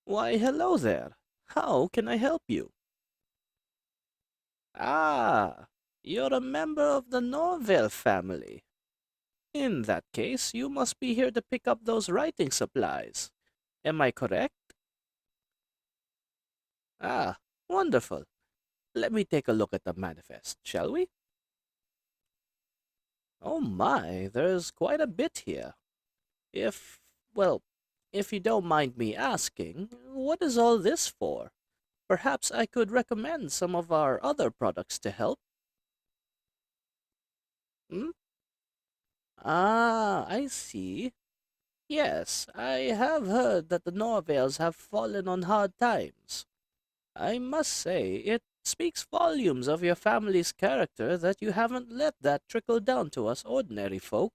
Why, hello there. How can I help you? Ah, you're a member of the Norvell family. In that case, you must be here to pick up those writing supplies. Am I correct? Ah, wonderful. Let me take a look at the manifest, shall we? Oh my, there's quite a bit here. If, well, if you don't mind me asking, what is all this for? Perhaps I could recommend some of our other products to help. Hmm? Ah, I see. Yes, I have heard that the Norvales have fallen on hard times. I must say, it speaks volumes of your family's character that you haven't let that trickle down to us ordinary folk.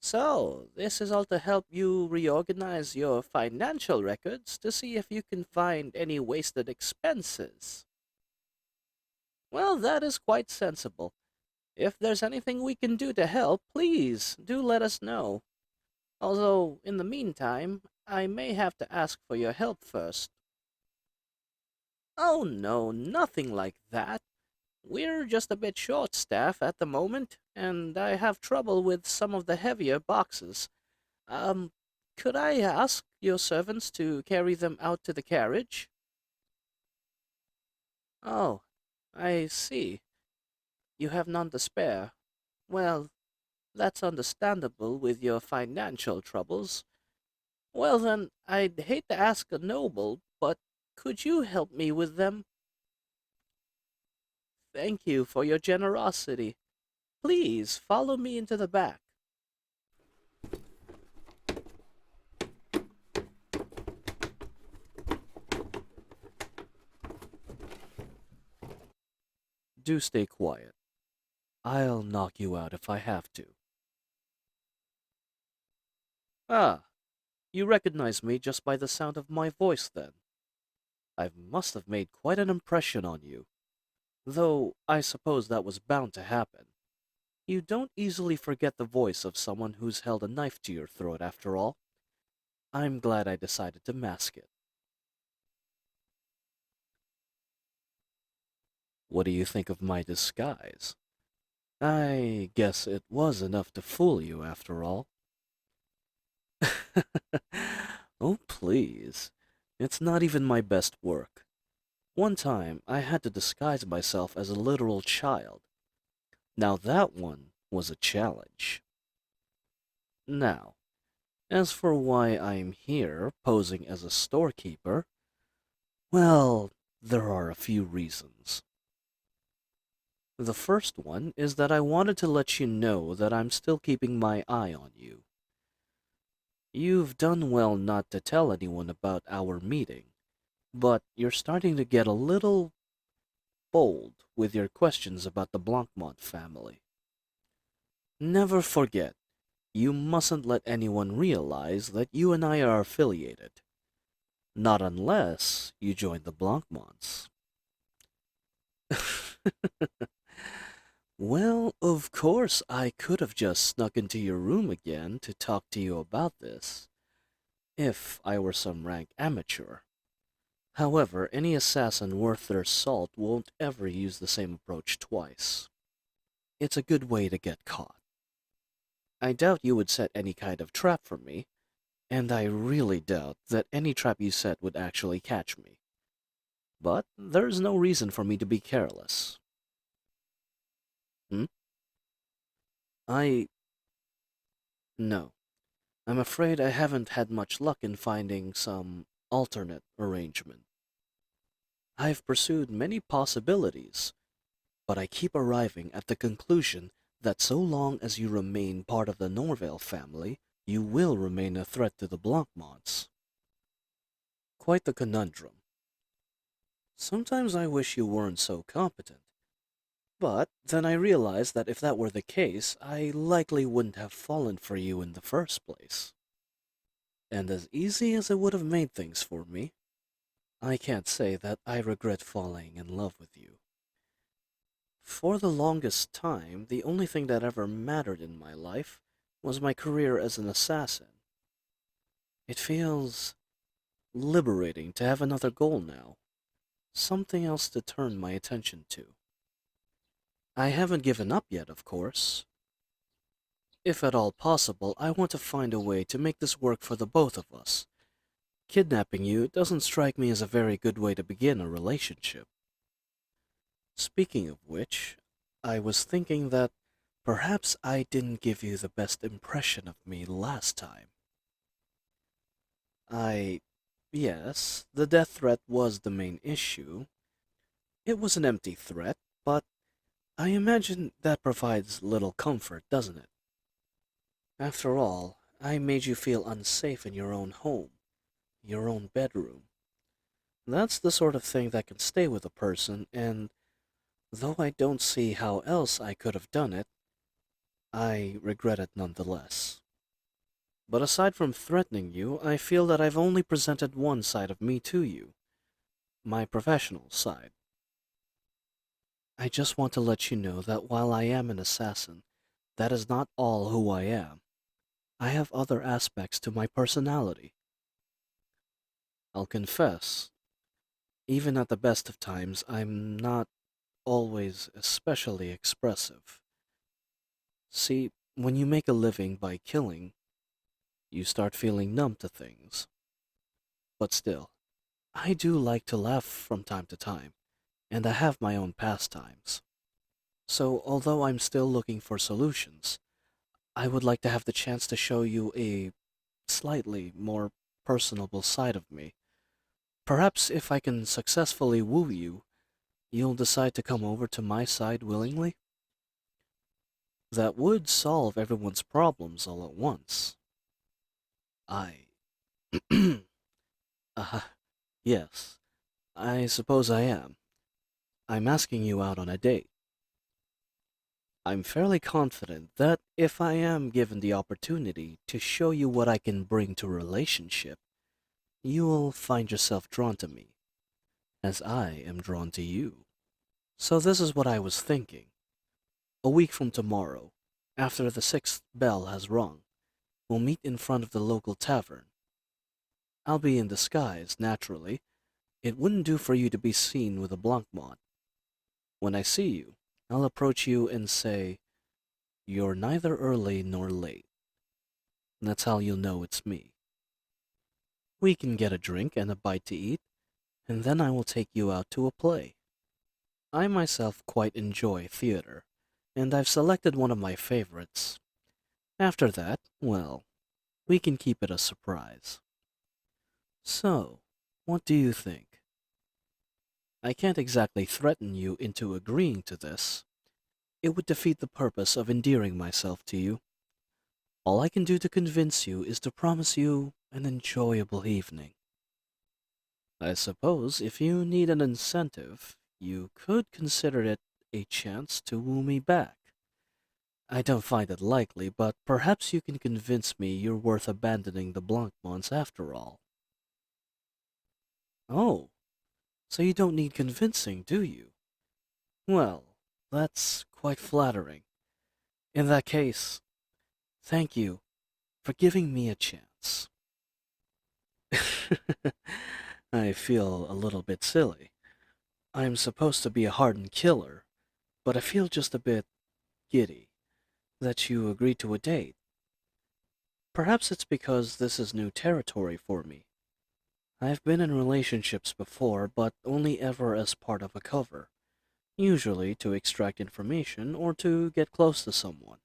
So, this is all to help you reorganize your financial records to see if you can find any wasted expenses. Well, that is quite sensible. If there's anything we can do to help, please do let us know. Although, in the meantime, I may have to ask for your help first. Oh no, nothing like that. We're just a bit short staff at the moment, and I have trouble with some of the heavier boxes. Um, could I ask your servants to carry them out to the carriage? Oh, I see. You have none to spare. Well, that's understandable with your financial troubles. Well then, I'd hate to ask a noble, but could you help me with them? Thank you for your generosity. Please follow me into the back. Do stay quiet. I'll knock you out if I have to. Ah, you recognize me just by the sound of my voice then. I must have made quite an impression on you, though I suppose that was bound to happen. You don't easily forget the voice of someone who's held a knife to your throat after all. I'm glad I decided to mask it. What do you think of my disguise? I guess it was enough to fool you after all. Oh, please. It's not even my best work. One time, I had to disguise myself as a literal child. Now that one was a challenge. Now, as for why I'm here posing as a storekeeper, well, there are a few reasons. The first one is that I wanted to let you know that I'm still keeping my eye on you. You've done well not to tell anyone about our meeting, but you're starting to get a little bold with your questions about the Blancmont family. Never forget, you mustn't let anyone realize that you and I are affiliated. Not unless you join the Blancmonts. Well, of course, I could have just snuck into your room again to talk to you about this, if I were some rank amateur. However, any assassin worth their salt won't ever use the same approach twice. It's a good way to get caught. I doubt you would set any kind of trap for me, and I really doubt that any trap you set would actually catch me. But there's no reason for me to be careless. Hmm? I... No. I'm afraid I haven't had much luck in finding some alternate arrangement. I've pursued many possibilities, but I keep arriving at the conclusion that so long as you remain part of the Norvale family, you will remain a threat to the Blancmonts. Quite the conundrum. Sometimes I wish you weren't so competent, but then I realize that if that were the case, I likely wouldn't have fallen for you in the first place. And as easy as it would have made things for me, I can't say that I regret falling in love with you. For the longest time, the only thing that ever mattered in my life was my career as an assassin. It feels liberating to have another goal now, something else to turn my attention to. I haven't given up yet, of course. If at all possible, I want to find a way to make this work for the both of us. Kidnapping you doesn't strike me as a very good way to begin a relationship. Speaking of which, I was thinking that perhaps I didn't give you the best impression of me last time. I... Yes, the death threat was the main issue. It was an empty threat, but I imagine that provides little comfort, doesn't it? After all, I made you feel unsafe in your own home, your own bedroom. That's the sort of thing that can stay with a person, and though I don't see how else I could have done it, I regret it nonetheless. But aside from threatening you, I feel that I've only presented one side of me to you, my professional side. I just want to let you know that while I am an assassin, that is not all who I am. I have other aspects to my personality. I'll confess, even at the best of times, I'm not always especially expressive. See, when you make a living by killing, you start feeling numb to things. But still, I do like to laugh from time to time, and I have my own pastimes. So, although I'm still looking for solutions, I would like to have the chance to show you a slightly more personable side of me. Perhaps if I can successfully woo you, you'll decide to come over to my side willingly? That would solve everyone's problems all at once. I... uh, yes, I suppose I am. I'm asking you out on a date. I'm fairly confident that if I am given the opportunity to show you what I can bring to a relationship, you will find yourself drawn to me, as I am drawn to you. So this is what I was thinking. A week from tomorrow, after the sixth bell has rung, we'll meet in front of the local tavern. I'll be in disguise, naturally. It wouldn't do for you to be seen with a blancmange. When I see you, I'll approach you and say, "You're neither early nor late." That's how you'll know it's me. We can get a drink and a bite to eat, and then I will take you out to a play. I myself quite enjoy theater, and I've selected one of my favorites. After that, well, we can keep it a surprise. So, what do you think? I can't exactly threaten you into agreeing to this. It would defeat the purpose of endearing myself to you. All I can do to convince you is to promise you an enjoyable evening. I suppose if you need an incentive, you could consider it a chance to woo me back. I don't find it likely, but perhaps you can convince me you're worth abandoning the Blancmans after all. Oh, so you don't need convincing, do you? Well, that's quite flattering. In that case, thank you for giving me a chance. I feel a little bit silly. I'm supposed to be a hardened killer, but I feel just a bit giddy that you agreed to a date. Perhaps it's because this is new territory for me. I've been in relationships before, but only ever as part of a cover, usually to extract information or to get close to someone.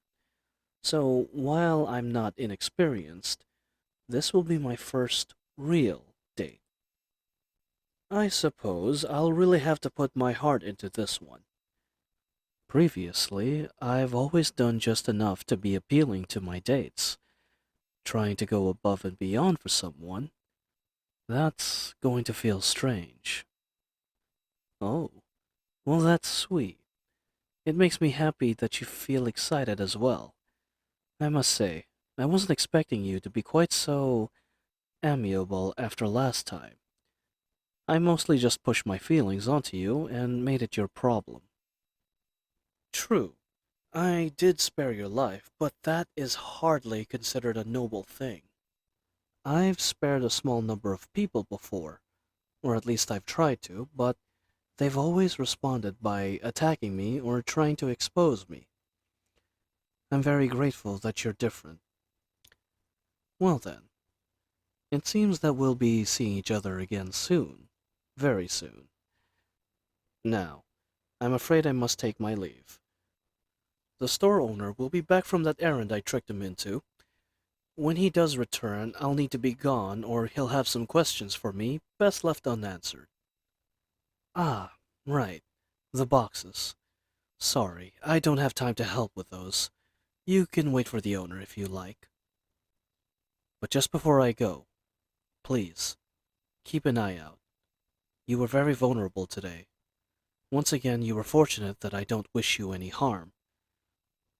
So, while I'm not inexperienced, this will be my first real date. I suppose I'll really have to put my heart into this one. Previously, I've always done just enough to be appealing to my dates. Trying to go above and beyond for someone, that's going to feel strange. Oh, well, that's sweet. It makes me happy that you feel excited as well. I must say, I wasn't expecting you to be quite so amiable after last time. I mostly just pushed my feelings onto you and made it your problem. True, I did spare your life, but that is hardly considered a noble thing. I've spared a small number of people before, or at least I've tried to, but they've always responded by attacking me or trying to expose me. I'm very grateful that you're different. Well then, it seems that we'll be seeing each other again soon. Very soon. Now, I'm afraid I must take my leave. The store owner will be back from that errand I tricked him into. When he does return, I'll need to be gone or he'll have some questions for me best left unanswered. Ah, right. The boxes. Sorry, I don't have time to help with those. You can wait for the owner if you like. But just before I go, please, keep an eye out. You were very vulnerable today. Once again, you were fortunate that I don't wish you any harm.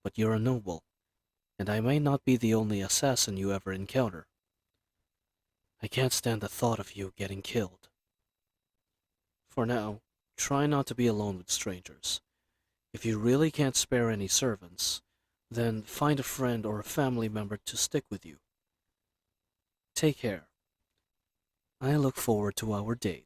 But you're a noble, and I may not be the only assassin you ever encounter. I can't stand the thought of you getting killed. For now, try not to be alone with strangers. If you really can't spare any servants, then find a friend or a family member to stick with you. Take care. I look forward to our date.